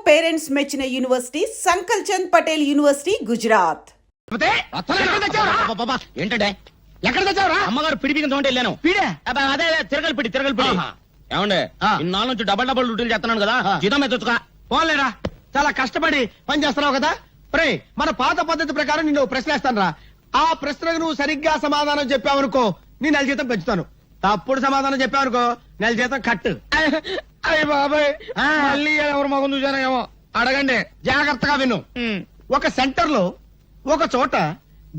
Parents మెచ్చిన university సంకల్ Chand Patel university Gujarat. ఏంటంటే ఎక్కడ తెచ్చావురా? అమ్మగారు పిడి బిగిన తోంటే వెళ్ళాను. అదే తిరగలి పిడి ఏమండే ఇన్నాళ్ళ నుంచి డబల్ డ్యూటీలు చేస్తున్నాను కదా, జీతం ఎత్తుగా పోలేరా. చాలా కష్టపడి పని చేస్తున్నావు కదా. ప్రే మన పాత పద్ధతి ప్రకారం నిన్ను ప్రశ్నిస్తాను రా. ఆ ప్రశ్నకు నువ్వు సరిగ్గా సమాధానం చెప్పావనుకో నీ నెల జీతం పెంచుతాను. తప్పుడు సమాధానం చెప్పావనుకో నెల జీతం కట్టు. అయ్య బాబాయ్, మళ్ళీ ఎవరు మగం చూసానో ఏమో. అడగండి, జాగ్రత్తగా విను. ఒక సెంటర్ లో ఒక చోట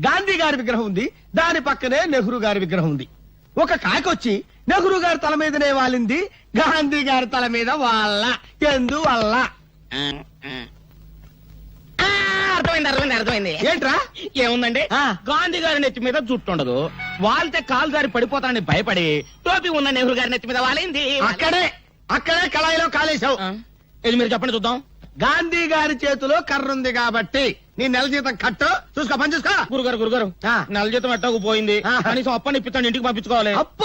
గాంధీ గారి విగ్రహం ఉంది, దాని పక్కనే నెహ్రూ గారి విగ్రహం ఉంది. ఒక కాకొచ్చి నెహ్రూ గారి తల మీదనే వాలింది, గాంధీ గారి తల మీద వాళ్ళ. ఎందువల్ల? అర్థమైంది. ఏంట్రా? ఏముందండి, గాంధీ గారి నెత్తి మీద జుట్టు ఉండదు, వాళ్తే కాలు జారి పడిపోతానని భయపడి టోపీ ఉన్న నెహ్రూ గారి నెత్తి మీద వాలింది. అక్కడే కళాయిలో కాలేశావు. ఇది మీరు చెప్పండి చూద్దాం. గాంధీ గారి చేతిలో కర్ర ఉంది కాబట్టి నీ నెల జీతం కట్టు. చూసుకో, పని చూసుకో. గురుగారు నెల జీతం ఎట్టకు పోయింది, కనీసం అప్పని ఇప్పిస్తాను, ఇంటికి పంపించుకోవాలి. అప్ప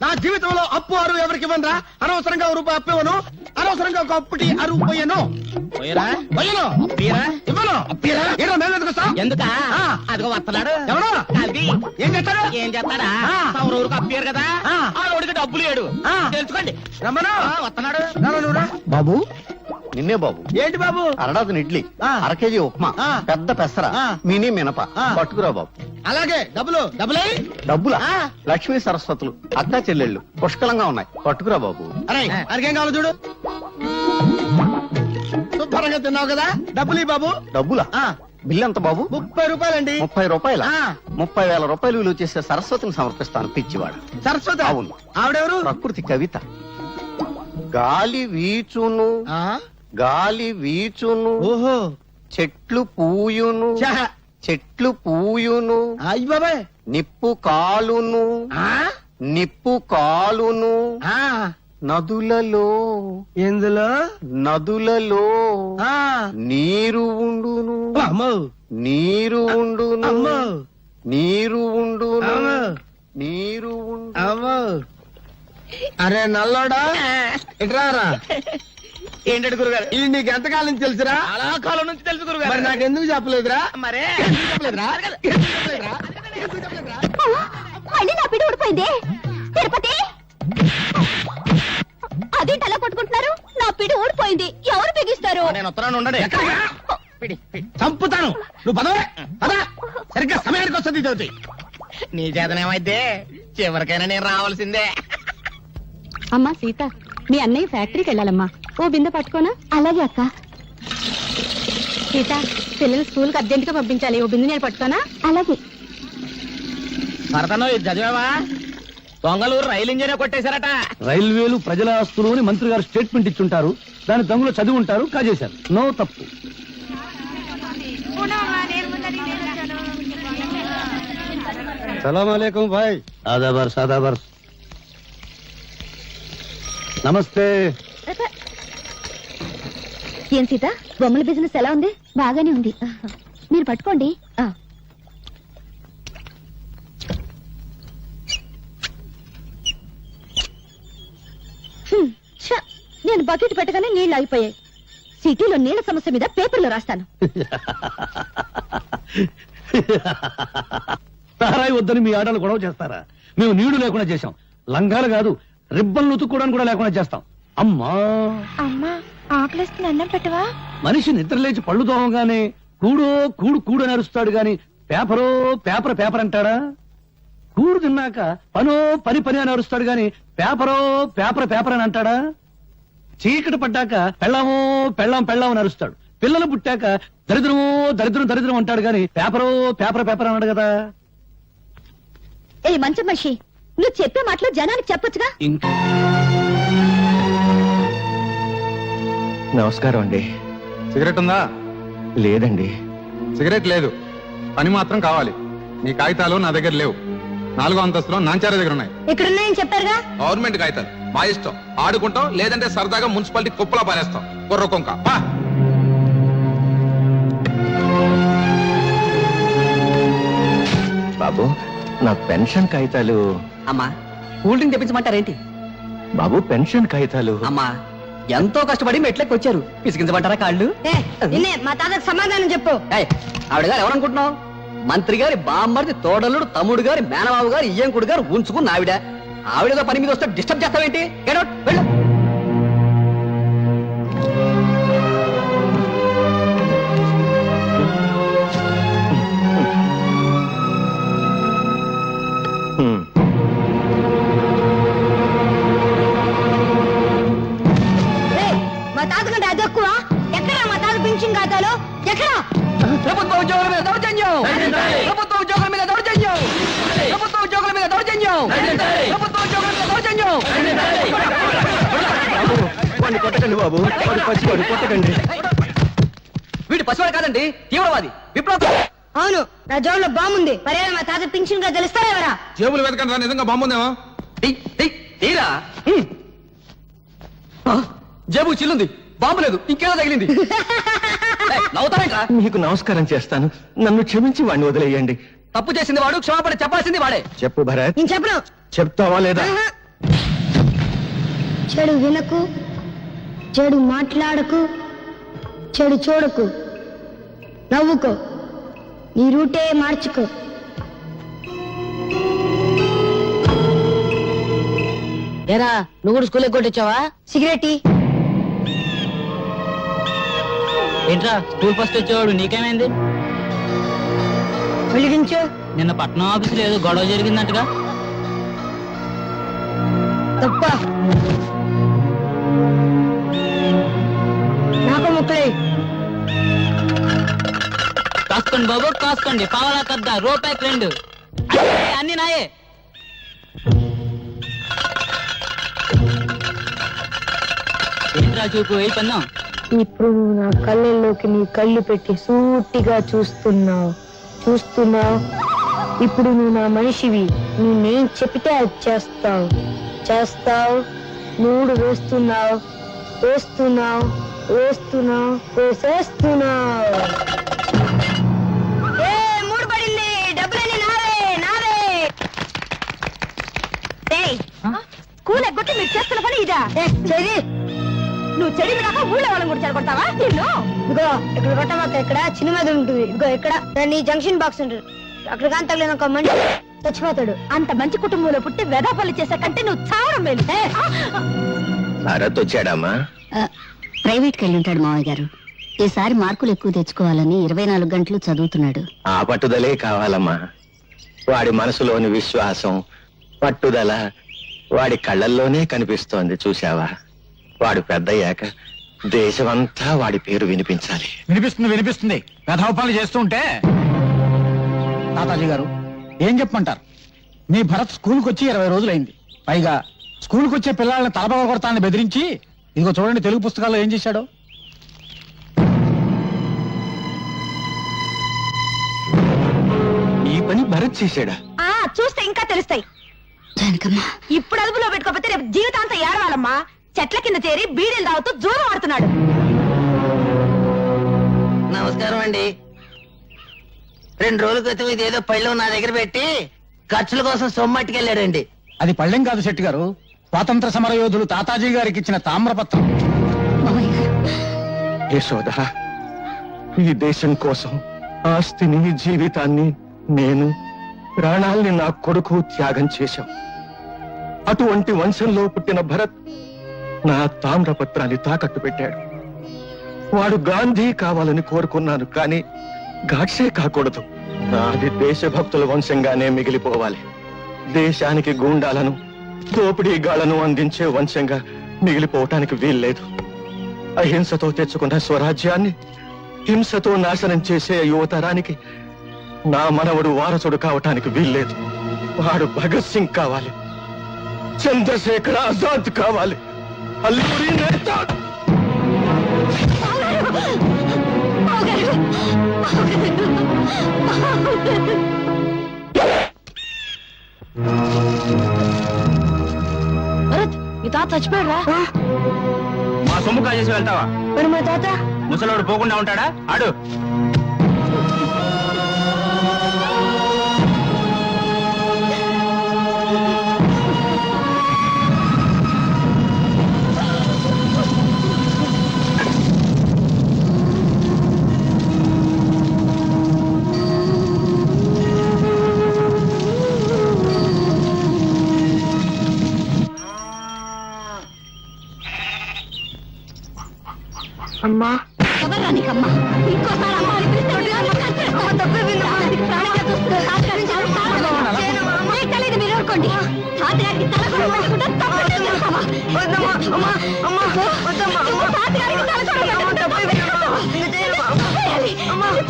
నా జీవితంలో అప్పు అరువు ఎవరికి ఇవ్వనరా. అనవసరంగా రూపాయి అప్పు ఇవ్వను, అనవసరంగా ఒక అప్పుటి అరువు పోయాను. ఎందుక అదిగో వస్తున్నాడు. ఎవరు? ఏం చేస్తాడు? ఏం చేస్తాడా? ఊరికి అప్పారు కదా, ఆ రోడ్డుకి డబ్బులు లేడు. తెలుసుకోండి. రమ్మను. వస్తున్నాడు. బాబు నిన్నే బాబు. ఏంటి బాబు? అరడాదిన ఇడ్లీ, అర కేజీ ఉప్మా, పెద్ద పెసర, మినీ మినప పట్టుకురా బాబు. అలాగే. డబ్బులే డబ్బులా? లక్ష్మీ సరస్వతులు అక్కా చెల్లెళ్ళు పుష్కలంగా ఉన్నాయి, పట్టుకురా బాబు. అరే అరికేం కావాలి చూడు. శుభ్రంగా తిన్నావు కదా, డబ్బులు బాబు. డబ్బులా? బిల్లు ఎంత బాబు? 30 రూపాయలండి. 30 రూపాయల? 30,000 రూపాయలు విలువ చేసే సరస్వతిని సమర్పిస్తాను, పిచ్చివాడు. సరస్వతి? అవును. ఆవిడెవరు? ప్రకృతి కవిత. గాలి వీచును, గాలి వీచును, ఓహో, చెట్లు పూయును, చెట్లు పూయును, అయ్య బాబాయ్, నిప్పు కాలును, నిప్పు కాలును, నదులలో, ఎందులో? నదులలో నీరు ఉండును, నీరు ఉండును, నీరు ఉండును, నీరు ఉండు. అరే నల్లోడా, ఇట్రారా. ఏంటంటే గురుగారు, ఇది నీకు ఎంతకాలం నుంచి తెలుసురా? చాలా కాలం నుంచి తెలుసు గురుగారు. మరి నాకెందుకు చెప్పలేదురా? మరే మళ్ళీ నా పిడి ఊడిపోయింది. తిరుపతి, అదేంటి అలా కొట్టుకుంటున్నారు? నా పిడి ఊడిపోయింది, ఎవరు బిగిస్తారు? నేను ఉత్తరాన్ని ఉండండి. చంపుతాను. నువ్వు పదవే పదా, సరిగ్గా సమయానికి వస్తుంది జ్యోతి. నీ చేతనేమైతే చివరికైనా నేను రావాల్సిందే. అమ్మా సీత, మీ అన్నయ్య ఫ్యాక్టరీకి వెళ్ళాలమ్మా, ఓ బిందె పట్టుకోనా? అలాగే అక్క. సీత, పిల్లలు స్కూల్ కి అర్జెంట్ గా పంపించాలి, ఓ బిందె నేను పట్టుకోనా? అలాగే. భరతను ఇది చదివావా? దొంగలూరు రైలు ఇంజనే కొట్టేశారట. రైల్వేలు ప్రజల ఆస్తులు అని మంత్రి గారు స్టేట్మెంట్ ఇచ్చుంటారు, దాని దొంగలు చదివి ఉంటారు, కాజేశారు. నో తప్పు. సలాం అలైకుం భాయ్. ఆదాబర్ సాదాబర్. నమస్తే. ఏం సీత, బొమ్మల బిజినెస్ ఎలా ఉంది? బాగానే ఉంది, మీరు పట్టుకోండి. నేను బకెట్ పెట్టగానే నీళ్లు ఆగిపోయాయి. సిటీలో నీళ్ల సమస్య మీద పేపర్లో రాస్తాను. తారాయి వద్దని మీ ఆడలు గొడవ చేస్తారా? మేము నీళ్లు లేకుండా చేశాం, లంగాలు కాదు రిబ్బన్లు ఉతుక్కోవడానికి కూడా లేకుండా చేస్తాం. అమ్మా అమ్మా, ఆకలిస్తుంది, అన్నం పెట్టవా? మనిషి నిద్రలేచి పళ్ళు తోమగానే కూడో కూడు కూడు అని అరుస్తాడు గాని పేపరో పేపర్ పేపర్ అంటాడా? కూడు తిన్నాక పనో పని పని అని అరుస్తాడు గాని పేపరో పేపర్ పేపర్ అని అంటాడా? చీకటి పడ్డాక పెళ్ళామో పెళ్ళాం పెళ్ళాం అని అరుస్తాడు. పిల్లలు పుట్టాక దరిద్రమో దరిద్రం దరిద్రం అంటాడు గాని పేపరో పేపర్ పేపర్ అన్నాడు కదా. ఏ మంచి మనిషి, నువ్వు చెప్పే మాటలు జనానికి చెప్పొచ్చుగా. నమస్కారం అండి. సిగరెట్ ఉందా? లేదండి. సిగరెట్ లేదు, పని మాత్రం కావాలి. నీ కాగితాలు నా దగ్గర లేవు. 4వ అంతస్తులో నాంచార దగ్గర ఉన్నాయి. ఎక్కడున్నాయని చెప్పారుగా. గవర్నమెంట్ కాగితాలు, మా ఇష్టం. ఆడుకుంటాం, లేదంటే సరదాగా మున్సిపాలిటీ కుప్పలా పారేస్తాం. కుర్ర కొంక. బాబు, నా పెన్షన్ కాగితాలు. అమ్మా, కూల్ డ్రింక్ తెప్పించమంటారేంటి? బాబు, పెన్షన్ కాగితాలు. అమ్మా, ఎంతో కష్టపడి మెట్లకి వచ్చారు పిసికించమంటారా కాళ్ళు నిన్నే మా తాతకు సమాధానం చెప్పు. ఏయ్, ఆవిడ గారు ఎవరనుకుంటున్నావు? మంత్రి గారి బామ్మర్ది తోడలుడు తమ్ముడు గారి మేనబాబు గారు ఇయ్యంకుడు గారు ఉంచుకున్న ఆవిడ. ఆవిడతో పని మీద వస్తే డిస్టర్బ్ చేస్తావేంటి? Get out, వెళ్ళు. ఏయ్, మా తాత కంటే అది ఎక్కువ. ఎక్కడా మా తాత పెన్షన్ ఖాతాలో? ఎక్కడా? ప్రభుత్వ ఉద్యోగుల మీద దౌర్జన్యం! ప్రభుత్వ ఉద్యోగుల మీద దౌర్జన్యం! ప్రభుత్వ ఉద్యోగుల మీద దౌర్జన్యం! ప్రభుత్వ ఉద్యోగుల మీద దౌర్జన్యం! వాడిని కొట్టకండి బాబు, వాడు పసివాడు, కొట్టకండి. వీడు పసివాడు కాదండి, తీవ్రవాది, విప్లవ. అవును, నా జోబులో బాగుంది. పర్యాలు మా తాత పెన్షన్ గా తెలుస్తారా ఎవరా? జేబులు వెతకండి రా, నిజంగా బాగుందేమో. తీరా జేబు చిల్లుంది, బాంబు లేదు, ఇంకేదో తగిలింది. నవ్వుతావేంట్రా? మీకు నమస్కారం చేస్తాను, నన్ను క్షమించి వాడిని వదిలేయండి. తప్పు చేసింది వాడు, క్షమాపణ చెప్పాల్సింది వాడే. చెప్పు భరత్, నేను చెప్పను. చెప్తావా లేదా? చెడు వినకు, చెడు మాట్లాడకు, చెడు చూడకు, నవ్వుకో, నీ రూటే మార్చుకో. ఏరా నువ్వు కూడా స్కూల్ కొట్టించావా? సిగరెట్ ఏంట్రా స్కూల్ ఫస్ట్ వచ్చేవాడు నీకేమైంది? వెలిగించు. నిన్న పట్నం ఆఫీసులో ఏదో గొడవ జరిగిందంటగా? తప్ప నాకు ముక్కలే. కాసుకోండి బాబు కాసుకోండి, పావలా కద్ద రూపాయికి 2 అన్ని నాయే. ఏంట్రా చూపు ఏ పన్నాం? ఇప్పుడు నువ్వు నా కళ్ళల్లోకి నీ కళ్ళు పెట్టి సూటిగా చూస్తున్నావు. ఇప్పుడు నువ్వు నా మనిషివి. నేనేం చెప్తే అది చేస్తావు. 3 వేస్తున్నావు. వేసేస్తున్నావు. 3 పడింది. డబ్బులన్నీ నావే. స్కూల్ ఎగ్గొట్టి మీరు చేస్తున్న పని ఇదా? నువ్వు చెడి వినాక ఊళ్ళో వాళ్ళని కూడా చెడగొడతావా? నిన్ను ఇదిగో ఇక్కడ కొట్టమాక, ఇక్కడ చిన్న మీద ఉంటుంది. ఇదిగో ఇక్కడ దాన్ని జంక్షన్ బాక్స్ ఉంటుంది. అక్కడ కానీ తగిలిన ఒక మనిషి చచ్చిపోతాడు. అంత మంచి కుటుంబంలో పుట్టి వెదాపల్లి చేసే కంటే నువ్వు చావడం మేలు. భరత్ వచ్చాడమ్మా? ప్రైవేట్కి వెళ్ళి ఉంటాడు మావయ్య గారు. ఈసారి మార్కులు ఎక్కువ తెచ్చుకోవాలని 24 గంటలు చదువుతున్నాడు. ఆ పట్టుదలే కావాలమ్మా. వాడి మనసులోని విశ్వాసం, పట్టుదల వాడి కళ్ళల్లోనే కనిపిస్తోంది. చూశావా? వాడు పెద్దయ్యాక దేశమంతా వాడి పేరు వినిపించాలి. వినిపిస్తుంది కథోపాలు చేస్తూ ఉంటే. తాతాజీ గారు ఏం చెప్పమంటారు? మీ భరత్ స్కూల్కి వచ్చి 20 రోజులైంది. పైగా స్కూల్కి వచ్చే పిల్లల్ని తలపగ కొడతానని బెదిరించి, ఇదిగో చూడండి తెలుగు పుస్తకాల్లో ఏం చేశాడో. ఈ పని భరత్ చేశాడా? చూస్తే ఇంకా తెలుస్తాయి. ఇప్పుడు అదుపులో పెట్టుకోకపోతే రేపు జీవితాంతం ఏడవాలమ్మా. చెట్ల కింద చేరి బీడీలు తాగుతూ జూదం ఆడుతున్నాడు. నమస్కారం అండి. 2 రోజుల క్రితం ఇదేదో పళ్ళెం నా దగ్గర పెట్టి ఖర్చుల కోసం సొమ్మట్టుకెళ్ళాడండి. అది పళ్ళెం కాదు శెట్టి గారు, స్వాతంత్ర సమర యోధులు తాతాజీ గారికి ఇచ్చిన తామ్రపత్రం. యశోద, ఈ దేశం కోసం ఆస్తిని, జీవితాన్ని, నేను ప్రాణాల్ని నా కొడుకు త్యాగం చేశాం. అటువంటి వంశంలో పుట్టిన భరత్ నా తామ్రపత్రాన్ని తాకట్టు పెట్టాడు. వాడు గాంధీ కావాలని కోరుకున్నాను, కానీ గాడ్సే కాకూడదు. నాది దేశభక్తుల వంశంగానే మిగిలిపోవాలి. దేశానికి గూండాలను, దోపిడీగాళ్లను అందించే వంశంగా మిగిలిపోవటానికి వీల్లేదు. అహింసతో తెచ్చుకున్న స్వరాజ్యాన్ని హింసతో నాశనం చేసే యువతరానికి నా మనవడు వారసుడు కావటానికి వీల్లేదు. వాడు భగత్ సింగ్ కావాలి, చంద్రశేఖర్ ఆజాద్ కావాలి, అల్లూరి నేత. భరత్, మీ తాత చచ్చిపోయాడా? మా సొమ్ము కాజేసి వెళ్తావా? మరి మా తాత ముసలోడు పోకుండా ఉంటాడా? ఆడు. అమ్మా ఎవర్రా నీకమ్మా? ఇంకోసారి అమ్మ అని పిలిస్తే అమ్మ తప్పే విన్నా. ప్రాణంగా చూస్తున్నా. మీకు తెలియదు, మీరు ఊరుకోండి. తాతగారికి తల కూడా పెట్టకుండా తప్పే చేస్తావా? తాతగారికి తల కూడా పెట్టకుండా తప్పే చేస్తావా? తప్పేయాలి.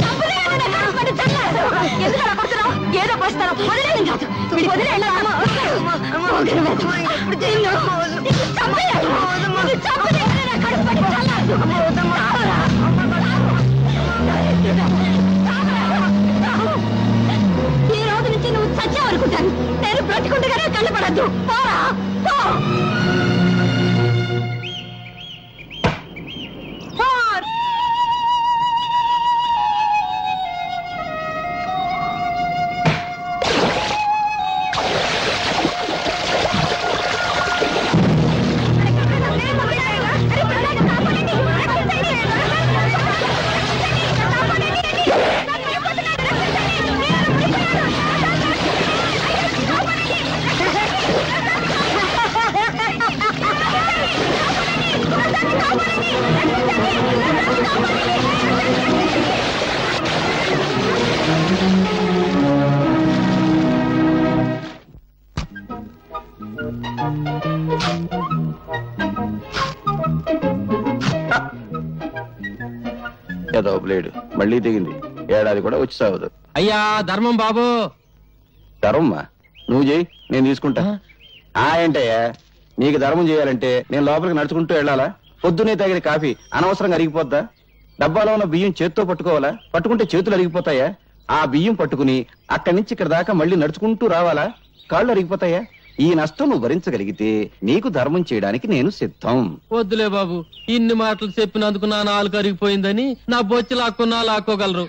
తప్పేయాలి. నా కడుపు పడి చల్లారు. ఎందుకు అలా కొడుతున్నావు? ఏదో పోస్తాను. వదిలేయడం కాదు. వీడికి వదిలేయండి. చంపేయాలి. నా కడుపు పడి చల్లారు. ఈ రోజు నుంచి నువ్వు చచ్చావనుకుంటాను. నేను బ్రతికుండగానే కళ్ళపడద్దు. పోరా పో. ఏదో బ్లేడ్ మళ్ళీ దిగింది. ఏడాది కూడా వచ్చి సావదు. అయ్యా ధర్మం బాబు. ధర్మమ్మా నువ్వు చేయి, నేను తీసుకుంటా. ఏంటయ్యా, నీకు ధర్మం చేయాలంటే నేను లోపలికి నడుచుకుంటూ వెళ్ళాలా? పొద్దునే తాగిన కాఫీ అనవసరంగా అరిగిపోద్దా? డబ్బాలో ఉన్న బియ్యం చేత్తో పట్టుకోవాలా? పట్టుకుంటే చేతులు అరిగిపోతాయా? ఆ బియ్యం పట్టుకుని అక్కడి నుంచి ఇక్కడ దాకా మళ్ళీ నడుచుకుంటూ రావాలా? కాళ్ళు అరిగిపోతాయా? ఈ నష్టం నువ్వు భరించగలిగితే నీకు ధర్మం చేయడానికి నేను సిద్ధం. వద్దులే బాబు, ఇన్ని మాటలు చెప్పినందుకు నా నాలుగు అరిగిపోయిందని నా బొచ్చి లాక్కున్నా లాక్కోగలరు.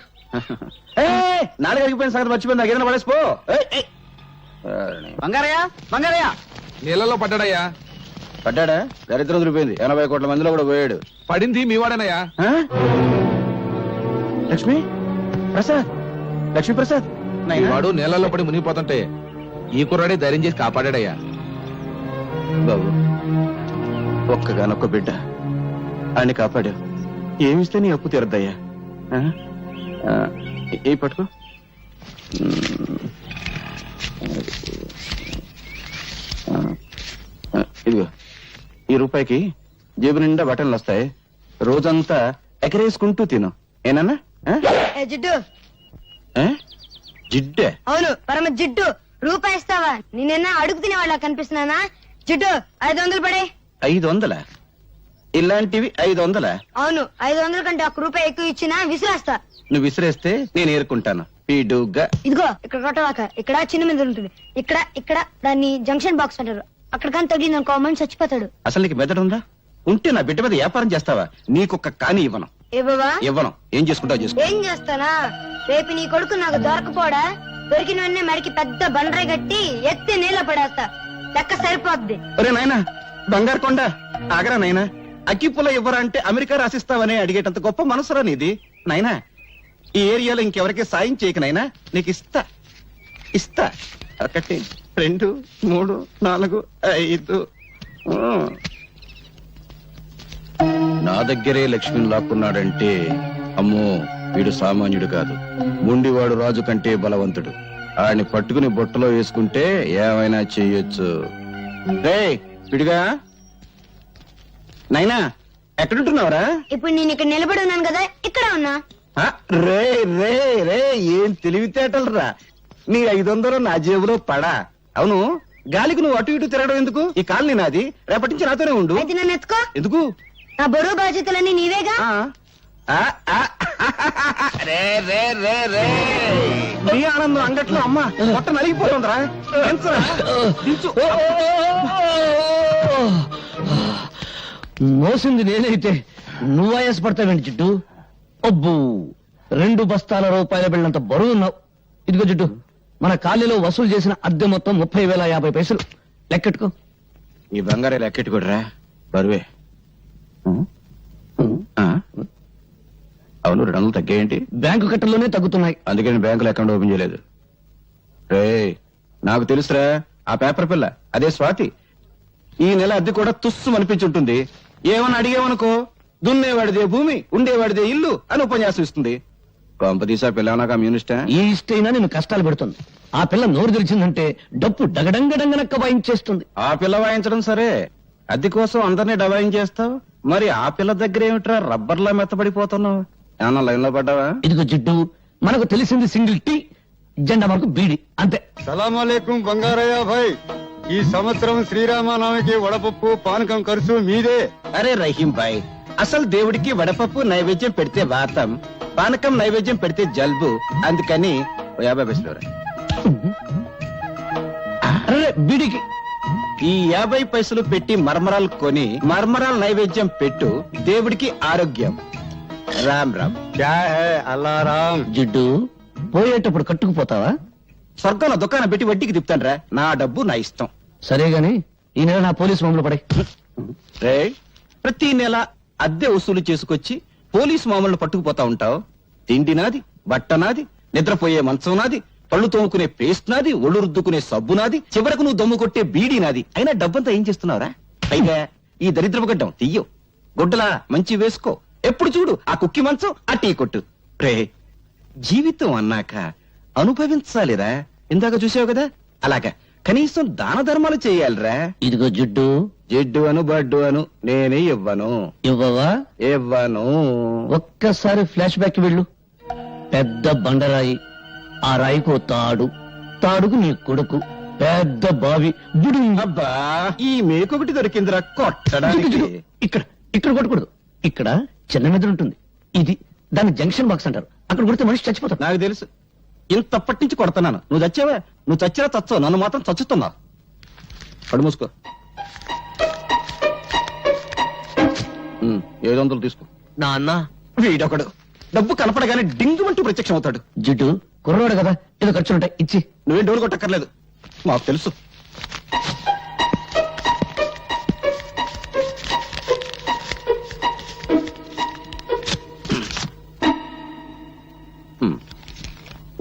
నాలుగు అరిగిపోయిన సంగతి మర్చిపోయింది. నాకు ఏదైనా పడేసిపో. బంగారయ్య బంగారయ్య నీళ్ళలో పడ్డాడయ్యా. పడ్డాడా? దరిద్రం వదిలిపోయింది. 80 కోట్ల మందిలో కూడా పోయాడు. పడింది మీ వాడనయ్యా. లక్ష్మి ప్రసాద్, లక్ష్మీ ప్రసాద్ వాడు నీళ్ళలో పడి మునిగిపోతుంటే ఈ కుర్రాడే ధైర్యం చేసి కాపాడాడయ్యా. బాబు, ఒక్కగానొక్క బిడ్డ ఆయన కాపాడావు. ఏమిస్తే నీ అప్పు తీరద్దయ్యా. ఏ పట్టుకో. ఇదిగో, ఈ రూపాయికి జేబు నిండా బటన్లు వస్తాయి. రోజంతా ఎగరేసుకుంటూ తిను. ఏనన్నా? జిడ్డు. జిడ్డే? అవును, పరమ జిడ్డు. రూపాయి ఇస్తావా? నేనన్నా అడుగు తినేవాళ్ళ కనిపిస్తున్నానా? జిడ్డు 500 పడే. 500? ఇలాంటివి 500? అవును, 500 కంటే 1 రూపాయి ఎక్కువ ఇచ్చినా విసిరేస్తా. నువ్వు విసిరేస్తే నేను ఏరుకుంటాను. పీడుగా. ఇదిగో ఇక్కడ కొట్టవాక. ఇక్కడ చిన్న మీద ఉంటుంది. ఇక్కడ ఇక్కడ దాన్ని జంక్షన్ బాక్స్ అంటారు. అక్కడ కానీ తగిలింది అనుకో మనిషి చచ్చిపోతాడు. అసలు నీకు మెదడు ఉందా? ఉంటే నా బిడ్డ మీద వ్యాపారం చేస్తావా? నీకొక్క కాని ఇవ్వను. ఇవ్వను. ఏం చేసుకుంటావు చేసుకో. ఏం చేస్తానా? రేపు నీ కొడుకు నాకు దొరకపోడా? దొరికిన వెంటనే మడికి పెద్ద బండరాయి కట్టి ఎత్తి నీళ్ళ పడేస్తా. లెక్క సరిపోద్ది. ఒరే నాయనా, బంగారు కొండ ఆగరా నాయనా. అగ్గిపుల్ల ఇవ్వరా అంటే అమెరికా రాసిస్తావని అడిగేటంత గొప్ప మనసురా నీది నాయనా. ఈ ఏరియాలో ఇంకెవరికి సాయం చేయక నాయనా. నీకు ఇస్తా ఇస్తా. 1 2 3 4 5. నా దగ్గరే లక్ష్మిని లాక్కున్నాడంటే అమ్మో, వీడు సామాన్యుడు కాదు. ముండివాడు రాజు కంటే బలవంతుడు. ఆయన్ని పట్టుకుని బొట్టలో వేసుకుంటే ఏమైనా చెయ్యొచ్చు. రే పిడిగా, నైనా ఎక్కడుంటున్నావురా? ఇప్పుడు నేను ఇక్కడ నిలబడి ఉన్నాను కదా, ఇక్కడ ఉన్నా. రే రే రే, ఏం తెలివితేటలు రా. నీ 500 నా జేబులో పడా. అవును, గాలికి నువ్వు అటు ఇటు తిరగడం ఎందుకు? ఈ కాలనీ నాది. రేపటి నుంచి నాతోనే ఉండు. అయితే నన్ను ఎత్తుకో. ఎందుకు? నా బరువు బాధ్యతలన్నీ నీవేగా. నీ ఆనందం అంగట్లో అమ్మ మొట్ట నలిగిపోతుందిరా. మోసింది నేనైతే నువ్వు ఆయాసపడతావేంటి జిడ్డు? అబ్బు, 2 బస్తాల రూపాయల బిళ్ళంత బరువున్నావు. ఇదిగో జిడ్డు, మన కాలనీలో వసూలు చేసిన అద్దె మొత్తం 30,050 పైసలు. లెక్కెట్టుకో. ఈ బంగారే లెక్కెట్టుకోడరా, బరువే. అవును, 200 తగ్గాయేంటి? బ్యాంకు కట్టల్లోనే తగ్గుతున్నాయి. అందుకే నేను బ్యాంకులో అకౌంట్ ఓపెన్ చేయలేదు. రే, నాకు తెలుసురా ఆ పేపర్ పిల్ల, అదే స్వాతి. ఈ నెల అద్దె కూడా తుస్సు అనిపించుంటుంది. ఏమని అడిగేవనుకో దున్నేవాడిదే భూమి ఉండేవాడిదే ఇల్లు అని ఉపన్యాసం ఇస్తుంది. కొంపదీసా పిల్లనా కమ్యూనిస్టా? ఈ ఇష్టైనా నేను కష్టాలు పెడుతుంది. ఆ పిల్ల నోరు తెరిచిందంటే డప్పు డగడంగడంగనక్క వాయించేస్తుంది. ఆ పిల్ల వాయించడం సరే, అద్దె కోసం అందరినీ డబాయించేస్తావు. మరి ఆ పిల్ల దగ్గర ఏమిట్రా రబ్బర్లా మెత్తబడిపోతున్నావు? ఏమన్నా లైన్ లో పడ్డావా? ఇదిగో జిడ్డు, మనకు తెలిసింది సింగిల్ టీ, జెండా మనకు బీడి, అంతే. సలాంలేకం బంగారయ్య భాయ్, ఈ సంవత్సరం శ్రీరామనవమికి వడపప్పు పానకం ఖర్చు మీదే. అరే రహీం భాయ్, అసలు దేవుడికి వడపప్పు నైవేద్యం పెడితే వాతం, పానకం నైవేద్యం పెడితే జల్బు. అందుకని ఓ 50 పైసలు రా. అరే బీడికి ఈ 50 పైసలు పెట్టి మర్మరాలు కొని మర్మరాల నైవేద్యం పెట్టు, దేవుడికి ఆరోగ్యం. రామ్ రామ్. క్యా హై అల్లారాం. జిడ్డు, పోయేటప్పుడు కట్టుకుపోతావా? స్వర్గంలో దుకాణం పెట్టి వడ్డీకి తిప్పుతాను. నా డబ్బు నా ఇష్టం. సరే గాని ఈ నెల నా పోలీసు మామూలు పడే. రే, ప్రతి నెల అద్దె వసూలు చేసుకొచ్చి పోలీసు మామూలు పట్టుకుపోతా ఉంటావు. తిండి నాది, బట్ట నాది, నిద్రపోయే మంచం నాది, పళ్ళు తోముకునే పేస్ట్ నాది, ఒళ్ళు రుద్దుకునే సబ్బు నాది, చివరకు నువ్వు దమ్ము కొట్టే బీడీ నాది. అయినా డబ్బంతా ఏం చేస్తున్నావురా? పైగా ఈ దరిద్రపు గడ్డం తీయో, గుడ్డలా మంచి వేసుకో. ఎప్పుడు చూడు ఆ కుక్కి మంచం, ఆ టీ కొట్టు. రే, జీవితం అన్నాక అనుభవించాలిరా. ఇందాక చూసావు కదా, అలాగా కనీసం దాన ధర్మాలు చేయాలిరా. ఇదిగో జిడ్డు, జిడ్డు అను బడ్డు అను నేనే ఇవ్వను. ఇవ్వవా? ఇవ్వను. ఒక్కసారి ఫ్లాష్ బ్యాక్ వెళ్ళు. పెద్ద బండరాయి, ఆ రాయికో తాడు, తాడుకు నీ కొడుకు, పెద్ద బావి, బుడు. అబ్బా, ఈ మేకొకటి దొరికిందిరా కొట్టడానికి. ఇక్కడ ఇక్కడ కొట్టకూడదు. ఇక్కడ చిన్న మెదడు ఉంటుంది. ఇది దాన్ని జంక్షన్ బాక్స్ అంటారు. అక్కడ కొడితే మనిషి చచ్చిపోతాడు. నాకు తెలుసు, ఇంతప్పటి నుంచి కొడుతున్నాను. నువ్వు చచ్చావా? నువ్వు చచ్చినా చచ్చావు, నన్ను మాత్రం చచ్చుతున్నావు. పడు మూసుకో. 700 తీసుకో. నాన్న, వీడొకడు డబ్బు కనపడగానే డింగుమంటూ ప్రత్యక్షం అవుతాడు. జిడ్డు, కుర్రవాడు కదా, ఏదో ఖర్చులుంటాయి, ఇచ్చి. నువ్వేం డోలు కొట్టక్కర్లేదు, మాకు తెలుసు.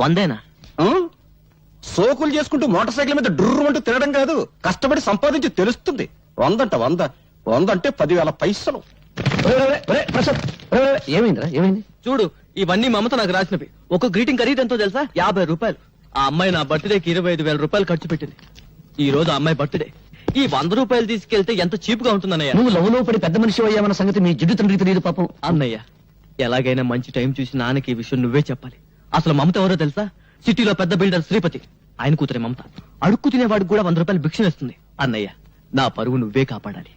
వందేనా? ఆ? సోకులు చేసుకుంటూ మోటార్ సైకిల్ మీద డుర్రు అంటూ తిరగడం కాదు, కష్టపడి సంపాదించి తెలుస్తుంది. 100 100 100 అంటే 10,000 పైసలు. ప్రసాద్, ఏమైందిరా? ఏమైంది? చూడు, ఇవన్నీ మమత నాకు రాసినవి. ఒక గ్రీటింగ్ ఖరీదు ఎంతో తెలుసా? 50 రూపాయలు. ఆ అమ్మాయి నా బర్త్డేకి 25,000 రూపాయలు ఖర్చు పెట్టింది. ఈ రోజు ఆ అమ్మాయి బర్త్డే. ఈ 100 రూపాయలు తీసుకెళ్తే ఎంత చీప్ గా ఉంటుందన్నయ్య. నువ్వు లవ్లో పడి పెద్ద మనిషి అయ్యామన్న సంగతి మీ జిడ్డు తండ్రికి తెలియదు పాపం. అన్నయ్య, ఎలాగైనా మంచి టైం చూసి నాన్నకి ఈ విషయం నువ్వే చెప్పాలి. అసలు మమత ఎవరో తెలుసా? సిటీలో పెద్ద బిల్డర్ శ్రీపతి, ఆయన కూతురే మమత. అడుక్కు తినేవాడికి కూడా 100 రూపాయలు భిక్ష వేస్తుంది. అన్నయ్య, నా పరువు నువ్వే కాపాడాలి.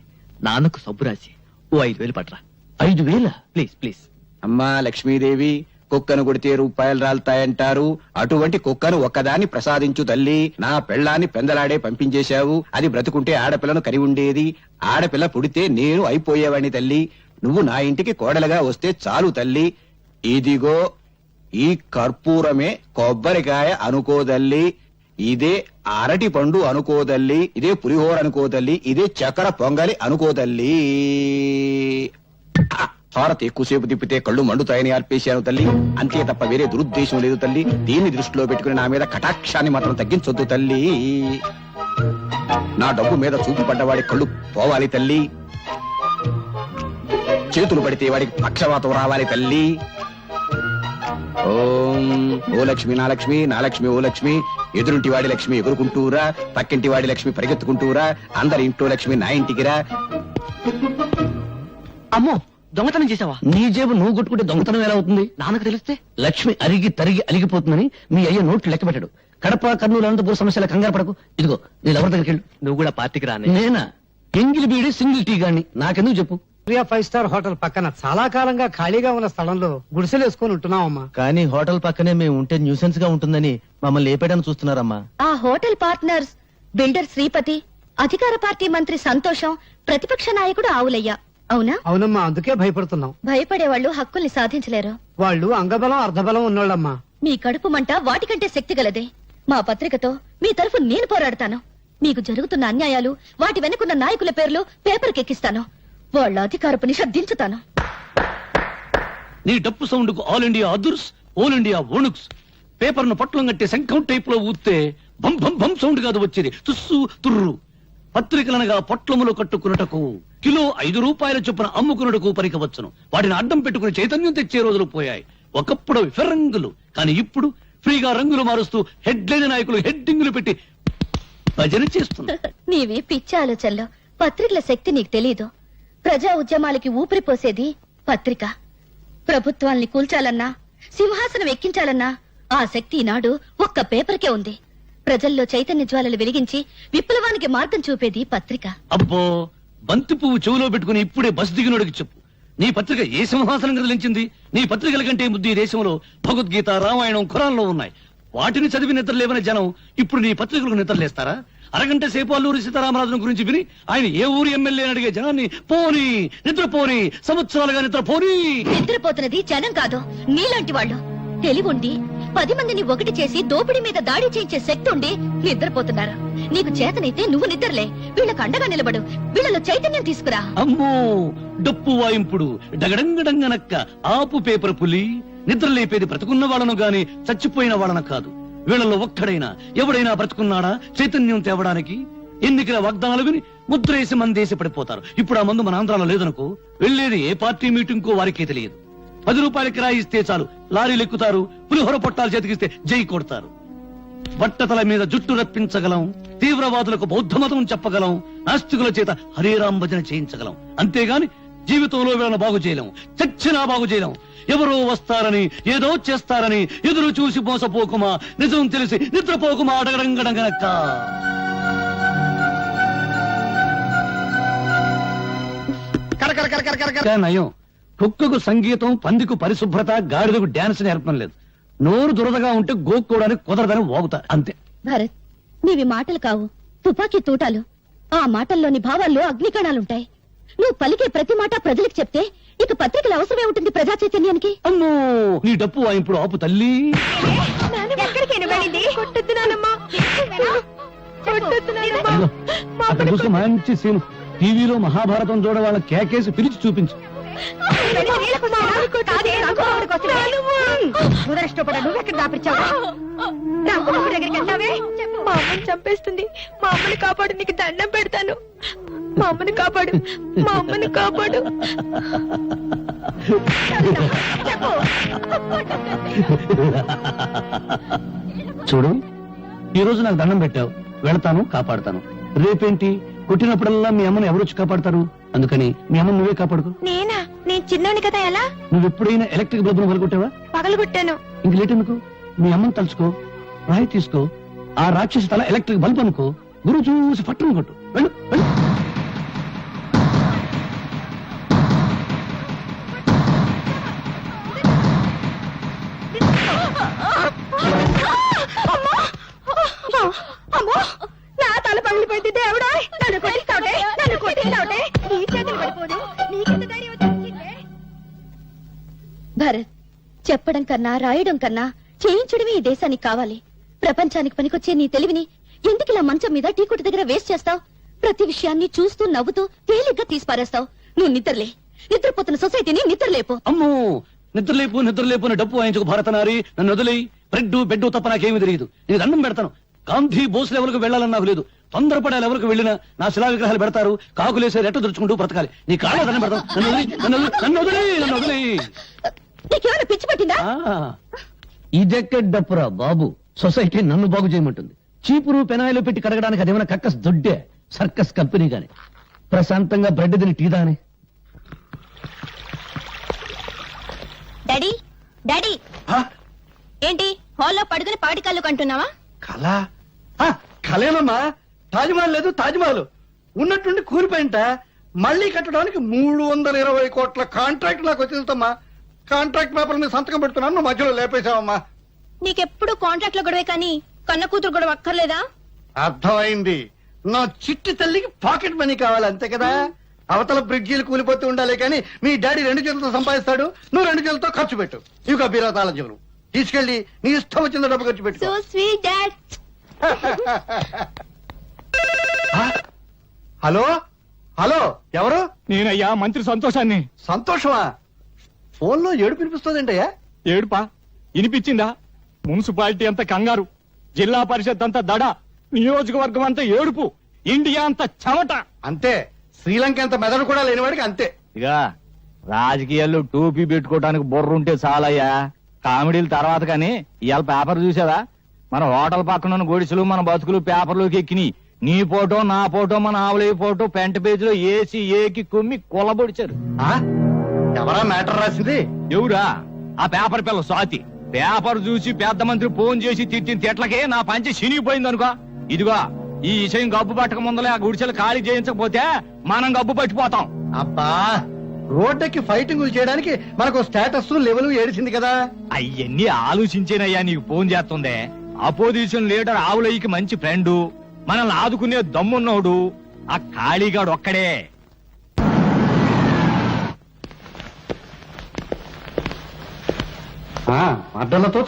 నాన్నకు సబ్బు రాసి ఓ 5,000 పట్రా. 5,000? Please please. అమ్మా లక్ష్మీదేవి, కుక్కను కొడితే రూపాయలు రాలుతాయంటారు. అటువంటి కుక్కను ఒక్కదాన్ని ప్రసాదించు తల్లి. నా పెళ్ళాన్ని పెందలాడే పంపించేశావు. అది బ్రతుకుంటే ఆడపిల్లను కరి ఉండేది. ఆడపిల్ల పుడితే నేను అయిపోయేవాడిని తల్లి. నువ్వు నా ఇంటికి కోడలుగా వస్తే చాలు తల్లి. ఇదిగో ఈ కర్పూరమే కొబ్బరికాయ అనుకోదల్లి, ఇదే అరటి పండు అనుకోదల్లి, ఇదే పులిహోర అనుకోదల్లి, ఇదే చక్కెర పొంగలి అనుకోదల్లి. హారతి ఎక్కువసేపు తిప్పితే కళ్ళు మండుతాయని ఆర్పేశాను తల్లి. అంతే తప్ప వేరే దురుద్దేశం లేదు తల్లి. దీన్ని దృష్టిలో పెట్టుకుని నా మీద కటాక్షాన్ని మాత్రం తగ్గించొద్దు తల్లి. నా డబ్బు మీద చూపు పడ్డవాడి కళ్ళు పోవాలి తల్లి. చేతులు పడితే వాడికి పక్షవాతం రావాలి తల్లి. ఓం ఓ లక్ష్మి నా లక్ష్మి, నా లక్ష్మి ఓ లక్ష్మి. ఎదురుంటి వాడి లక్ష్మి ఎగురుకుంటూరా, పక్కింటి వాడి లక్ష్మి పరిగెత్తుకుంటూరా, అందరి ఇంట్లో లక్ష్మి నా ఇంటికిరా. అమ్మో, దొంగతనం చేసావా? నీ జేబు నువ్వు కొట్టుకుంటే దొంగతనం ఎలా అవుతుంది? నాన్నకు తెలిస్తే? లక్ష్మి అరిగి తరిగి అలిగిపోతుందని మీ అయ్య నోట్లు లెక్క పెట్టాడు. కడప, కర్నూలు, అనంతపురం సమస్యల కంగారు పడకు. ఇదిగో నీ ఎవరి దగ్గరికి వెళ్ళు. నువ్వు కూడా పార్టీకి రానే. నేనా? ఎంగిలి బీడి సింగిల్ టీ గాని, నాకెందుకు చెప్పు. 5 స్టార్ హోటల్ పక్కన చాలా కాలంగా ఖాళీగా ఉన్న స్థలంలో గుడిసెలు వేసుకొని ఉంటున్నామమ్మా. కానీ హోటల్ పక్కనే మేము ఉంటే న్యూసెన్స్ గా ఉంటుందని మమ్మల్ని లేపేయడానికి చూస్తున్నారమ్మా. ఆ హోటల్ పార్ట్నర్స్ బిల్డర్ శ్రీపతి, అధికార పార్టీ మంత్రి సంతోషం, ప్రతిపక్ష నాయకుడు ఆవులయ్య. అవునా? అవునమ్మా, అందుకే భయపడుతున్నాం. భయపడే వాళ్ళు హక్కుల్ని సాధించలేరు. వాళ్ళు అంగబలం అర్ధబలం ఉన్నోళ్ళమ్మా. మీ కడుపు మంట వాటికంటే శక్తి గలదే. మా పత్రికతో మీ తరఫు నేను పోరాడతాను. మీకు జరుగుతున్న అన్యాయాలు, వాటి వెనుకున్న నాయకుల పేర్లు పేపర్కెక్కిస్తాను. వాళ్ళ అధికారపు నిషేధించుతాను. నీ డప్పు సౌండ్ కు ఆల్ ఇండియా అదుర్స్, ఆల్ ఇండియా ఓనుక్స్. పేపర్ ను పట్లం కట్టే శంఖం టైప్ లో ఊస్తే భం భం భం సౌండ్ కాదు వచ్చేది, తుస్సు తుర్రు. పత్రికలనగా పొట్లములు కట్టుకున్నటకు కిలో 5 రూపాయల చొప్పున అమ్ముకున్నకు పరికవచ్చును. వాటిని అడ్డం పెట్టుకుని చైతన్యం తెచ్చే రోజులు పోయాయి. ఒకప్పుడు అవి ఫిరంగులు, కానీ ఇప్పుడు ఫ్రీగా రంగులు మారుస్తూ హెడ్లైన్ నాయకులు హెడ్డింగులు పెట్టి భజన చేస్తున్నారు. నీవి పిచ్చి ఆలోచనలో పత్రికల శక్తి నీకు తెలీదు. ప్రజా ఉద్యమాలకి ఊపిరి పోసేది పత్రిక. ప్రభుత్వాల్ని కూల్చాలన్నా, సింహాసనం ఎక్కించాలన్నా ఆ శక్తి ఈనాడు ఒక్క పేపర్కే ఉంది. ప్రజల్లో చైతన్య జ్వాలలు వెలిగించి విప్లవానికి మార్గం చూపేది పత్రిక. అబ్బో, బంతి పువ్వు చెవులో పెట్టుకుని ఇప్పుడే బస్ దిగినోడికి చెప్పు, నీ పత్రిక ఏ సింహాసనం కదిలించింది? నీ పత్రికల కంటే ముద్దు ఈ దేశంలో భగవద్గీత, రామాయణం, ఖురాన్లో ఉన్నాయి. వాటిని చదివి నిద్రలేవని జనం ఇప్పుడు నీ పత్రికలకు నిద్రలేస్తారా? అరగంట సేపు అల్లూరి సీతారామరాజును గురించి విని ఆయన ఏ ఊరి ఎమ్మెల్యే అడిగే జనాన్ని పోని నిద్రపోని, సంవత్సరాలుగా నిద్రపోని. నిద్రపోతున్నది జనం కాదు, నీలాంటి వాళ్ళు. తెలివుండి 10 మందిని ఒకటి చేసి దోపిడీ మీద దాడి చేయించే శక్తి ఉండి నిద్రపోతున్నారు. నీకు చేతనైతే నువ్వు నిద్రలే, వీళ్ళకు అండగా నిలబడు, వీళ్ళలో చైతన్యం తీసుకురా. అమ్మో, డప్పు వాయింపుడు డగడంగడంగనక్క ఆపు పేపర్ పులి. నిద్ర లేపేది బ్రతుకున్న వాళ్ళను గాని చచ్చిపోయిన వాళ్ళను కాదు. వీళ్ళలో ఒక్కడైనా ఎవడైనా బ్రతుకున్నాడా చైతన్యం తేవడానికి? ఎన్నికల వాగ్దానాలు విని ముద్రేసి మందేసి పడిపోతారు. ఇప్పుడు ఆ మందు మన ఆంధ్రాలో లేదనుకో, వెళ్లేది ఏ పార్టీ మీటింగ్ కో వారికే తెలియదు. 10 రూపాయల కిరాయి ఇస్తే చాలు లారీలు ఎక్కుతారు, పులిహోర పొట్టాలు చేతికిస్తే జై కొడతారు. బట్టతల మీద జుట్టు రప్పించగలం, తీవ్రవాదులకు బౌద్ధ మతం చెప్పగలం, నాస్తికుల చేత హరేరాం భజన చేయించగలం. అంతేగాని జీవితంలో వీళ్ళను బాగు చేయలేం, చచ్చినా బాగు చేయలేం. ఎవరో వస్తారని, ఏదో చేస్తారని ఎదురు చూసి మోసపోకుమా, నిజం తెలిసి నిద్రపోకుమా అడగడంగడంగనక్క. నయం, కుక్కకు సంగీతం, పందికు పరిశుభ్రత, గాడిదకు డాన్స్ నేర్పడం లేదు. నోరు దురదగా ఉంటే గోక్కోవడానికి కుదరదని వాగుతా అంతే. భరత్, నీవి మాటలు కావు, తుపాకీ తూటాలు. ఆ మాటల్లోని భావాల్లో అగ్నికణాలుంటాయి. నువ్వు పలికే ప్రతి మాట ప్రజలకు చెప్తే ఇక పత్రికల అవసరమే ఉంటుంది ప్రజా చైతన్యానికి. అమ్మో, నీ డప్పు ఇప్పుడు ఆపు తల్లి. అక్కడ చూస్తే మంచి సీన్. టీవీలో మహాభారతం చూడ వాళ్ళ కేకేసి పిలిచి చూపించు. నువ్వెక్కడ దాపిచ్చావా? మా అమ్మని చంపేస్తుంది. మా అమ్మని కాపాడు, నీకు దండం పెడతాను. మా అమ్మని కాపాడు, మా అమ్మని కాపాడు. చూడు, ఈ రోజు నాకు దండం పెట్టావు, వెళతాను, కాపాడుతాను. రేపేంటి, కొట్టినప్పుడల్లా మీ అమ్మని ఎవరొచ్చి కాపాడతారు? అందుకని మీ అమ్మని నువ్వే కాపాడుకో. నేనా? నేను చిన్నోని కదా. ఎలా? నువ్వు ఎప్పుడైనా ఎలక్ట్రిక్ బల్బును పగలగొట్టావా? పగలగొట్టాను. ఇంక లేట్ ఎందుకు, మీ అమ్మని తలుచుకో, రాయి తీసుకో, ఆ రాక్షసి తల ఎలక్ట్రిక్ బల్బ్ అనుకో, గురువు చూసి పట్టును కొట్టు. వెళ్ళు వెళ్ళు. అమ్మో, నా తల పగిలిపోయింది. దేవుడా, నన్ను కొట్టిస్తావుటే, నన్ను కొట్టిస్తావుటే. నీ చేతులు పడిపోదు, నీకెంత ధైర్యం వచ్చిందే? భరత్, చెప్పడం కన్నా రాయడం కన్నా చేయించడమే ఈ దేశానికి కావాలి. ప్రపంచానికి పనికొచ్చే నీ తెలివిని ఎందుకు ఇలా మంచం మీద టీ కొట్టు దగ్గర వేస్ట్ చేస్తావు? ప్రతి విషయాన్ని చూస్తూ నవ్వుతూ తేలిగ్గా తీసిపారేస్తావు. నువ్వు నిద్రలే, నిద్రపోతున్న సొసైటీని నిద్రలేపు. అమ్మో, నిద్రలేపు నిద్రలేపు అని డప్పు వాయించుకు భారతనారి. నన్ను వదిలేయి. బ్రెడ్ బెడ్ తప్ప నాకేమీ తెలియదు. నేను దండం పెడతాను. గాంధీ బోసులు ఎవరికి వెళ్ళాలని నాకు లేదు. తొందరపడాలి ఎవరికి వెళ్ళినా నా శిలా విగ్రహాలు పెడతారు, కాకులేసే రెట్ట దురుచుకుంటూ బ్రతకాలి. నీ కాళ్ళ దండం పెడతాను. నన్ను వదిలేయి. నీకేమైనా పిచ్చి పట్టిందా? ఇదెక్కడ డప్పురా బాబు, సొసైటీ నన్ను బాగు చేయమంటుంది. చీపురు పెనాయిలు పెట్టి కడగడానికి అదేమైనా కక్కస్ దొడ్డే సర్కస్ కంపెనీ గాని. ప్రశాంతంగా బ్రెడ్ తిని టీ దాని. డాడీ, డాడీ, ఏంటి హాల్లో పడుకుని పాటి కళ్ళు కంటున్నావా? కళ కళేనమ్మా. తాజ్మహల్ లేదు, తాజ్మహల్ ఉన్నట్టుండి కూలిపోయింట. మళ్ళీ కట్టడానికి 320 కోట్ల కాంట్రాక్ట్ నాకు వచ్చేదమ్మా. కాంట్రాక్ట్ పేపర్ మీద సంతకం పెడుతున్నాను, నువ్వు మధ్యలో లేపేశావమ్మా. నీకెప్పుడు కాంట్రాక్ట్ లో గొడవే కానీ కన్న కూతురు గొడవ అక్కర్లేదా? అర్థమైంది. నా చిట్టి తల్లికి పాకెట్ మనీ కావాలి, అంతే కదా. అవతల బ్రిడ్జీలు కూలిపోతూ ఉండాలి కానీ మీ డాడీ 2 చేతులతో సంపాదిస్తాడు, నువ్వు 2 చేతులతో ఖర్చు పెట్టు. ఇక బీరా తాళం చెవులు తీసుకెళ్లి నీ ఇష్టం వచ్చిన డబ్బు ఖర్చు పెట్టు. So sweet dad. Hello hello, ఎవరు? నేనయ్యా మంత్రి సంతోషాన్ని. సంతోషమా? ఫోన్ లో ఏడు పిలిపిస్తుందంటయ్యా. ఏడుపా వినిపించిందా? మున్సిపాలిటీ అంతా కంగారు, జిల్లా పరిషత్ అంతా దడ, నియోజకవర్గం అంతా ఏడుపు, ఇండియా అంతా చెమట. అంతే, శ్రీలంక అంత మెదడు కూడా లేనివాడికి అంతే. ఇక రాజకీయాల్లో టోపీ పెట్టుకోవడానికి బుర్ర ఉంటే చాలయ్యా, కామెడీల తర్వాత కానీ ఇవాళ పేపర్ చూసావా? మన హోటల్ పక్కన ఉన్న గొడిసెలు మన బతుకులు పేపర్లోకి ఎక్కినాయి. నీ ఫోటో నా ఫోటో మన ఆవులయ్య ఫోటో పెంట పేజీలో ఏసి ఏకి కుమ్మి కొలబొడిచారు. ఆ? ఎవరా మ్యాటర్ రాసింది? ఎవరా? ఆ పేపర్ పిల్ల స్వాతి. పేపర్ చూసి పెద్ద మంత్రి ఫోన్ చేసి తిట్టిన తిట్లకే నా పంచి చినిగిపోయింది అనుకో. ఇదిగో ఈ విషయం గబ్బు పట్టక ముందలే ఆ గుడిసెలు ఖాళీ చేయించకపోతే మనం గబ్బు పట్టిపోతాం. అబ్బా, రోడ్డుకి ఫైటింగులు చేయడానికి మనకు స్టేటస్ లెవెల్ ఏడిచింది కదా. అయ్యన్ని ఆలోచించేనయ్యా నీకు ఫోన్ చేస్తుందే. అపోజిషన్ లీడర్ ఆవులయ్యకి మంచి ఫ్రెండు, మనల్ని ఆదుకునే దమ్మున్నోడు ఆ ఖాళీగాడు ఒక్కడే. అడ్డలతో